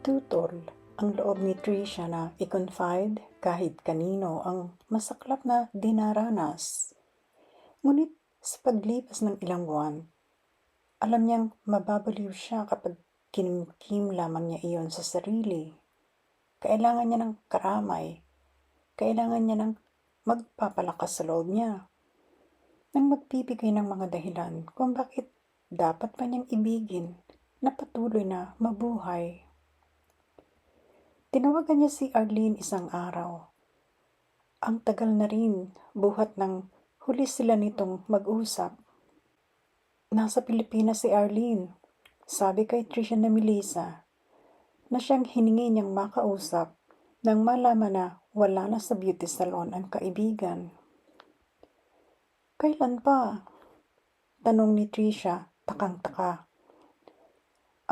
Tutol ang loob ni Tricia na i-confide kahit kanino ang masaklap na dinaranas. Ngunit sa paglipas ng ilang buwan, alam niyang mababaliw siya kapag kinimkim lamang niya iyon sa sarili. Kailangan niya ng karamay. Kailangan niya ng magpapalakas sa loob niya. Nang magbibigay ng mga dahilan kung bakit dapat pa niyang ibigin na patuloy na mabuhay. Tinawagan niya si Arlene isang araw. Ang tagal na rin, buhat ng huli sila nitong mag-usap. Nasa Pilipinas si Arlene, sabi kay Tricia na Melissa, na siyang hiningi niyang makausap nang malaman na wala na sa beauty salon ang kaibigan. Kailan pa? Tanong ni Tricia, takang-taka.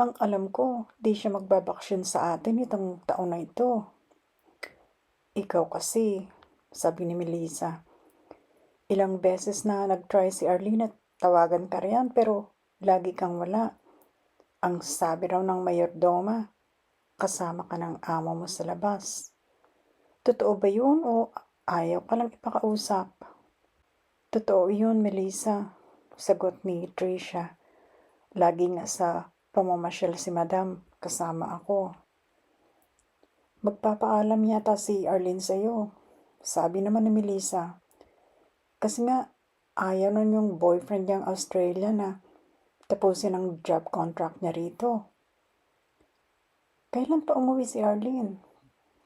Ang alam ko, di siya magbabaksyon sa atin itong taon na ito. Ikaw kasi, sabi ni Melissa. Ilang beses na nag-try si Arlene at tawagan ka riyan pero lagi kang wala. Ang sabi raw ng mayordoma, kasama ka ng amo mo sa labas. Totoo ba yun o ayaw ka lang ipakausap? Totoo yun, Melissa, sagot ni Tricia. Lagi nga sa pamamasyal si Madam, kasama ako. Magpapaalam yata si Arlene sa'yo, sabi naman ni Melissa. Kasi nga, ayaw nun yung boyfriend niyang Australia na tapusin ang job contract niya rito. Kailan pa umuwi si Arlene?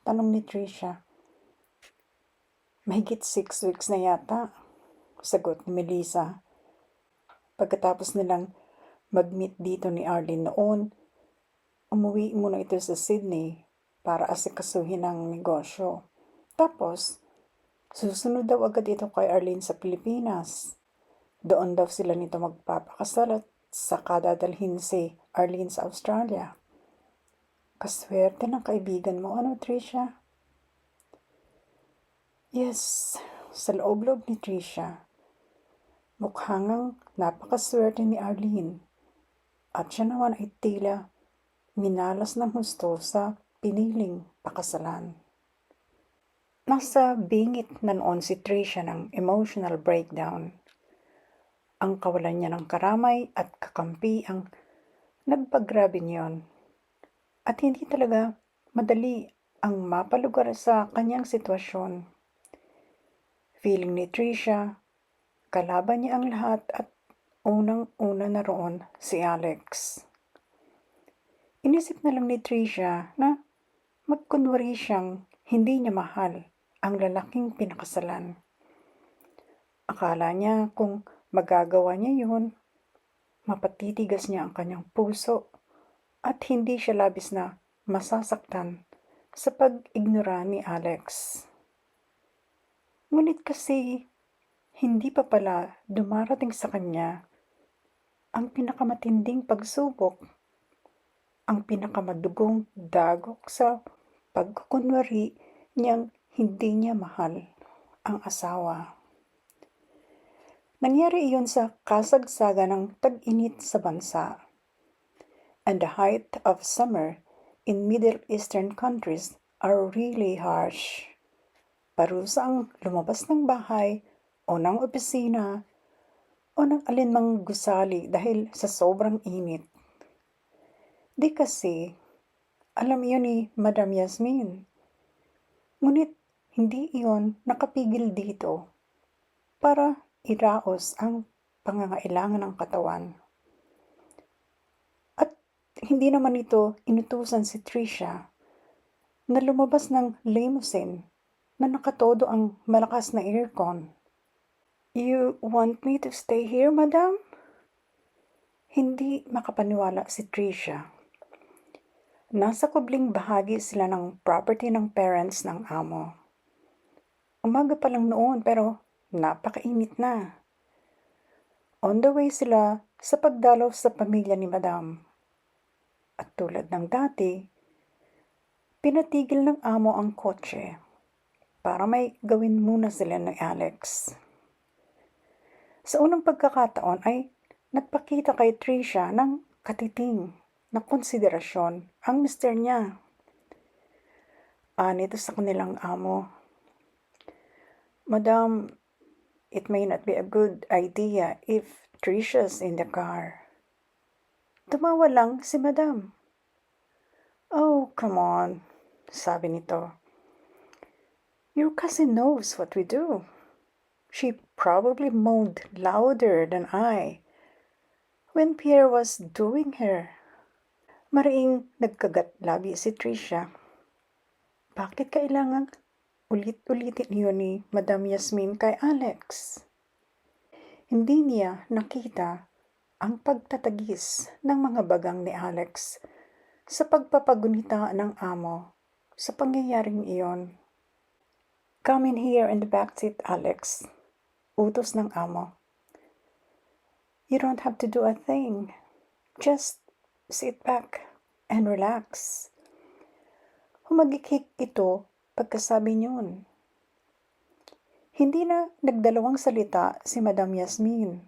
Tanong ni Tricia. Mahigit 6 weeks na yata, sagot ni Melissa. Pagkatapos nilang mag-meet dito ni Arlene noon, umuwi muna ito sa Sydney para asikasuhin ang negosyo. Tapos, susunod daw agad ito kay Arlene sa Pilipinas. Doon daw sila nito magpapakasal at saka dadalhin si Arlene sa Australia. Kaswerte ng kaibigan mo, ano, Tricia? Yes, sa loob-loob ni Tricia. Mukhangang napakaswerte ni Arlene. At siya naman ay tila minalas ng husto sa piniling pakasalan. Nasa bingit na noon si Tricia ng emotional breakdown. Ang kawalan niya ng karamay at kakampi ang nagpagrabe niyon. At hindi talaga madali ang mapalugar sa kanyang sitwasyon. Feeling ni Tricia, kalaban niya ang lahat at unang-una na roon si Alex. Inisip na lang ni Tricia na magkunwari siyang hindi niya mahal ang lalaking pinakasalan. Akala niya kung magagawa niya yun, mapatitigas niya ang kanyang puso at hindi siya labis na masasaktan sa pag-ignora ni Alex. Ngunit kasi hindi pa pala dumarating sa kanya ang pinakamatinding pagsubok, ang pinakamadugong dagok sa pagkukunwari niyang hindi niya mahal ang asawa. Nangyari iyon sa kasagsagan ng tag-init sa bansa. And the height of summer in Middle Eastern countries are really harsh. Parusa ang lumabas ng bahay o ng opisina o ng alinmang gusali dahil sa sobrang init. Di kasi, alam iyon ni Madam Yasmin. Ngunit hindi iyon nakapigil dito para iraos ang pangangailangan ng katawan. At hindi naman ito inutusan si Tricia na lumabas ng limousine na nakatodo ang malakas na aircon. You want me to stay here, madam? Hindi makapaniwala si Tricia. Nasa kubling bahagi sila ng property ng parents ng amo. Umaga pa lang noon pero napakainit na. On the way sila sa pagdalaw sa pamilya ni madam. At tulad ng dati, pinatigil ng amo ang kotse para may gawin muna sila ni Alex. Sa unang pagkakataon ay nagpakita kay Tricia ng katiting na konsiderasyon ang mister niya. Nito sa kanilang amo, "Madam, it may not be a good idea if Tricia's in the car." Tumawa lang si Madam. "Oh, come on," sabi nito. "Your cousin knows what we do. She probably moaned louder than I when Pierre was doing her." Mariing nagkagat lagi si Tricia. Bakit kailangang ulit-ulitin iyon ni Madam Yasmin kay Alex? Hindi niya nakita ang pagtatagis ng mga bagang ni Alex sa pagpapagunita ng amo sa pangyayaring iyon. "Come in here in the back seat, Alex," utos ng amo. "You don't have to do a thing. Just sit back and relax." Humagikik ito pagkasabi niyon. Hindi na nagdalawang salita si Madam Yasmin.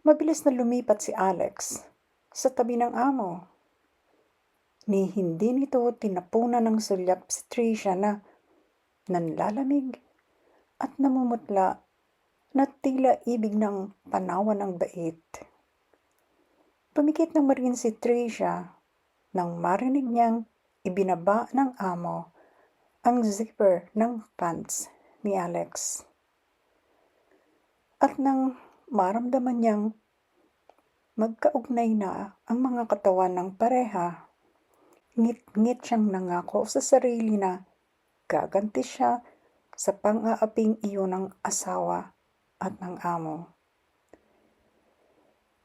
Mabilis na lumipat si Alex sa tabi ng amo. Ni hindi nito tinapunan ng sulyap si Tricia na nanlalamig at namumutla na tila ibig ng panawan ng bait. Pumikit ng marin si Tricia nang marinig niyang ibinaba ng amo ang zipper ng pants ni Alex. At nang maramdaman niyang magkaugnay na ang mga katawan ng pareha, ngit-ngit siyang nangako sa sarili na gaganti siya sa pang-aaping iyon ng asawa at ng amo.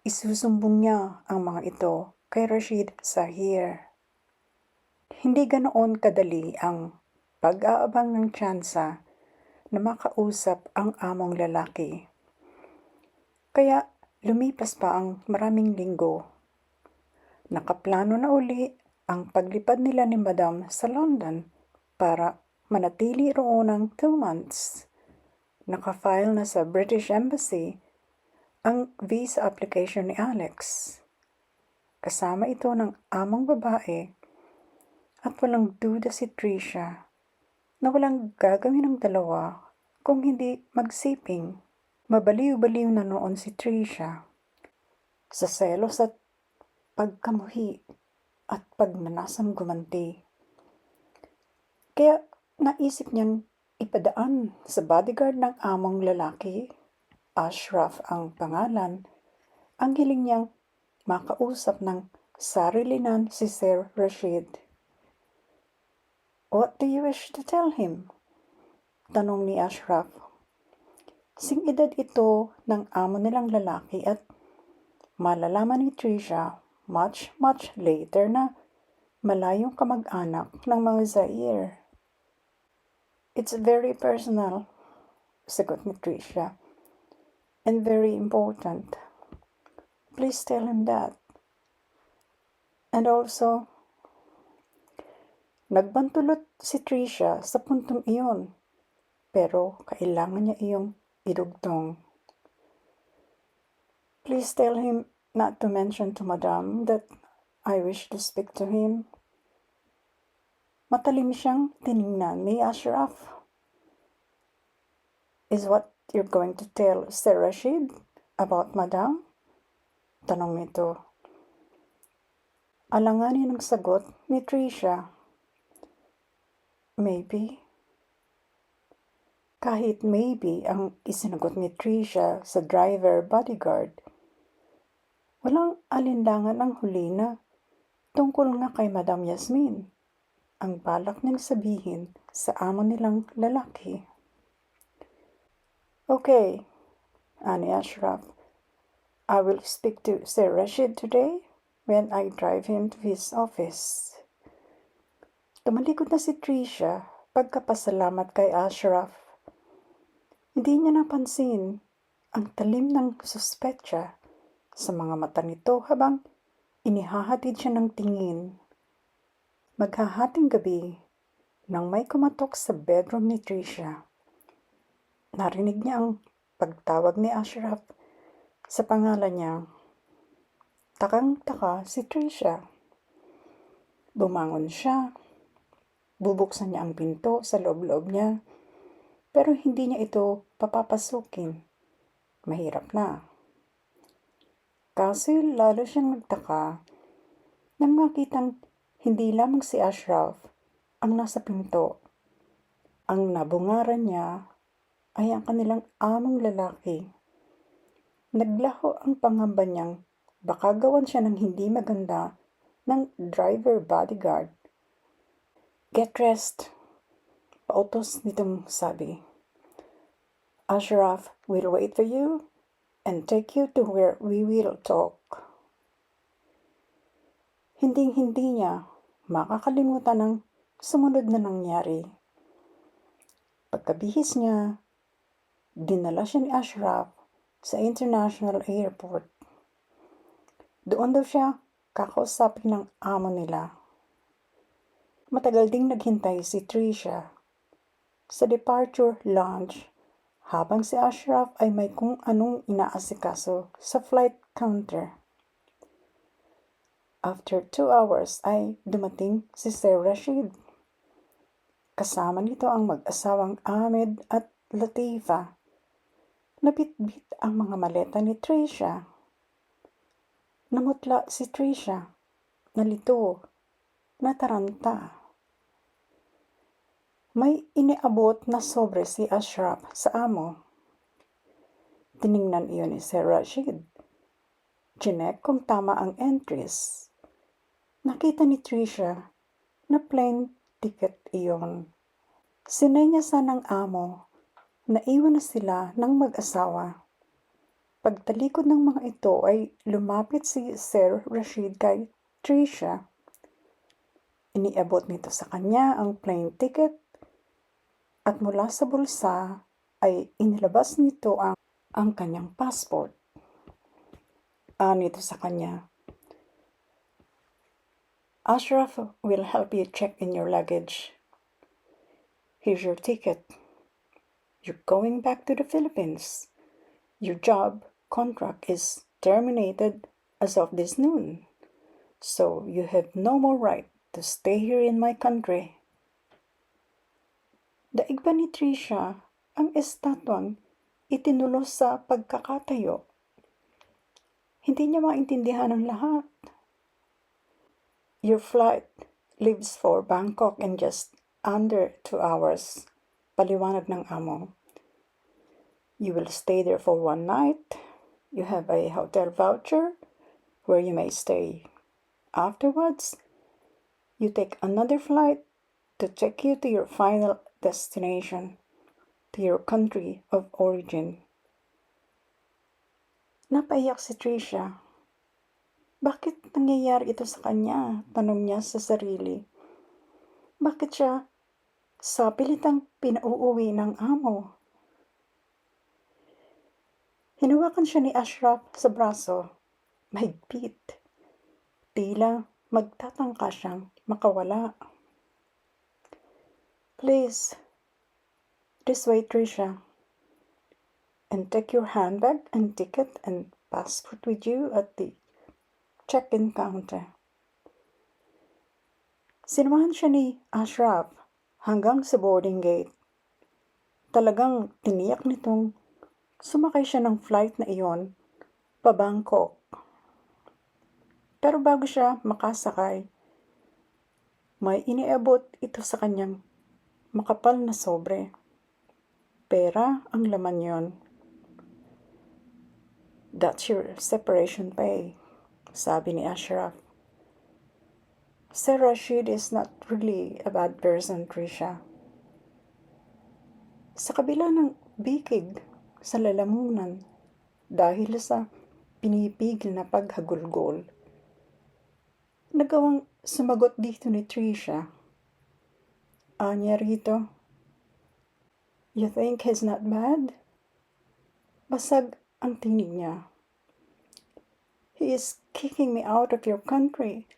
Isusumbong niya ang mga ito kay Rashid Zahir. Hindi ganoon kadali ang pag-aabang ng tsansa na makausap ang among lalaki. Kaya lumipas pa ang maraming linggo. Nakaplano na uli ang paglipad nila ni Madam sa London para manatili roon ng 2 months. Nakafile na sa British Embassy ang visa application ni Alex. Kasama ito ng among babae at walang duda si Tricia na walang gagawin ng dalawa kung hindi magsiping. Mabaliw-baliw na noon si Tricia sa selos at pagkamuhi at pagnanasang gumanti. Kaya naisip niyang ipadaan sa bodyguard ng among lalaki, Ashraf ang pangalan, ang hiling niyang makausap ng sarilinan si Sir Rashid. "What do you wish to tell him?" tanong ni Ashraf. Sing-edad ito ng amo nilang lalaki at malalaman ni Tricia much later na malayong kamag-anak ng mga Zahir. "It's very personal," sagot ni Tricia, "and very important. Please tell him that. And also," nagbantulot si Tricia sa puntong iyon, pero kailangan niya iyong idugtong. "Please tell him not to mention to Madam that I wish to speak to him." Matalim siyang tiningnan ni Ashraf. "Is what you're going to tell Sir Rashid about Madam?" tanong nito. Alanganin ang sagot ni Tricia. "Maybe." Kahit maybe ang isinagot ni Tricia sa driver bodyguard, walang alinlangan ang huli na tungkol nga kay Madam Yasmin, ang balak niyang sabihin sa amo nilang lalaki. "Okay," ani Ashraf. "I will speak to Sir Rashid today when I drive him to his office." Tumalikod na si Tricia pagkapasalamat kay Ashraf. Hindi niya napansin ang talim ng suspetsa sa mga mata nito habang inihahatid siya ng tingin. Maghahating gabi nang may kumatok sa bedroom ni Tricia. Narinig niya ang pagtawag ni Ashraf sa pangalan niya. Takang-taka si Trisha. Bumangon siya. Bubuksan niya ang pinto sa loob-loob niya. Pero hindi niya ito papapasukin. Mahirap na. Kasi lalo siyang nagtaka nang makitang hindi lamang si Ashraf ang nasa pinto. Ang nabungaran niya ay ang kanilang among lalaki. Naglaho ang pangamba niyang baka gawan siya ng hindi maganda ng driver bodyguard. Get dressed, pautos nitong sabi. Ashraf will wait for you and take you to where we will talk. Hinding-hindi niya makakalimutan ang sumunod na nangyari. Pagkabihis niya, dinala siya ni Ashraf sa International Airport. Doon daw siya kakausapin ng amo nila. Matagal ding naghintay si Trisha sa departure lounge habang si Ashraf ay may kung anong inaasikaso sa flight counter. After 2 hours ay dumating si Sir Rashid. Kasama nito ang mag-asawang Ahmed at Latifa. Nabitbit ang mga maleta ni Trisha. Namutla si Trisha. Nalito. Nataranta. May iniabot na sobre si Ashraf sa amo. Tiningnan iyon ni Sir Rashid. Chinek kung tama ang entries. Nakita ni Trisha na plane ticket iyon. Sinenyasan ng amo na iwan na sila ng mag-asawa. Pagtalikod ng mga ito ay lumapit si Sir Rashid kay Trisha. Iniabot nito sa kanya ang plane ticket at mula sa bulsa ay inilabas nito ang kanyang passport. Nito sa kanya, Ashraf will help you check in your luggage. Here's your ticket. You're going back to the Philippines. Your job contract is terminated as of this noon. So you have no more right to stay here in my country. Daig ba ni Trisha ang estatwang itinulos sa pagkakatayo? Hindi niya maintindihan ang lahat. Your flight leaves for Bangkok in just under 2 hours, paliwanag ng amo. You will stay there for 1 night. You have a hotel voucher where you may stay. Afterwards, you take another flight to take you to your final destination, to your country of origin. Napaiyak si Trisha. Bakit nangyayari ito sa kanya? Tanong niya sa sarili. Bakit siya sa pilitang pinauuwi ng amo? Hinawakan siya ni Ashraf sa braso. Mahigpit. Tila magtatangka siyang makawala. Please, this way, Trisha. And take your handbag and ticket and passport with you at the check-in counter. Sinamahan siya ni Ashraf hanggang sa boarding gate. Talagang tiniyak nitong sumakay siya ng flight na iyon pa Bangkok. Pero bago siya makasakay, may iniabot ito sa kanyang makapal na sobre. Pera ang laman yon. That's your separation pay, sabi ni Ashraf. Sir Rashid is not really a bad person, Trisha. Sa kabila ng bikig sa lalamunan dahil sa pinipigil na paghagulgol, nagawang sumagot dito ni Trisha. Anya rito, you think he's not bad? Basag ang tinig niya. He is kicking me out of your country,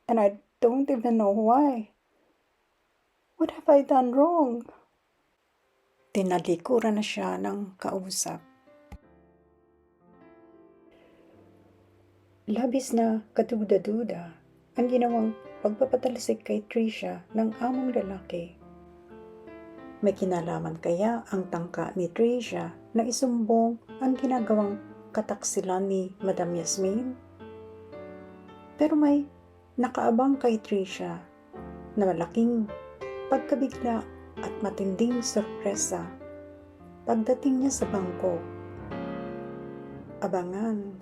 and I don't even know why. What have I done wrong? Tinalikuran na siya ng kausap. Labis na kaduda-duda ang ginawang pagpapatalsik kay Tricia ng among lalaki. May kinalaman kaya ang tangka ni Tricia na isumbong ang ginagawang kataksilan ni Madam Yasmin? Pero may nakaabang kay Tricia na malaking pagkabigla at matinding sorpresa pagdating niya sa bangko. Abangan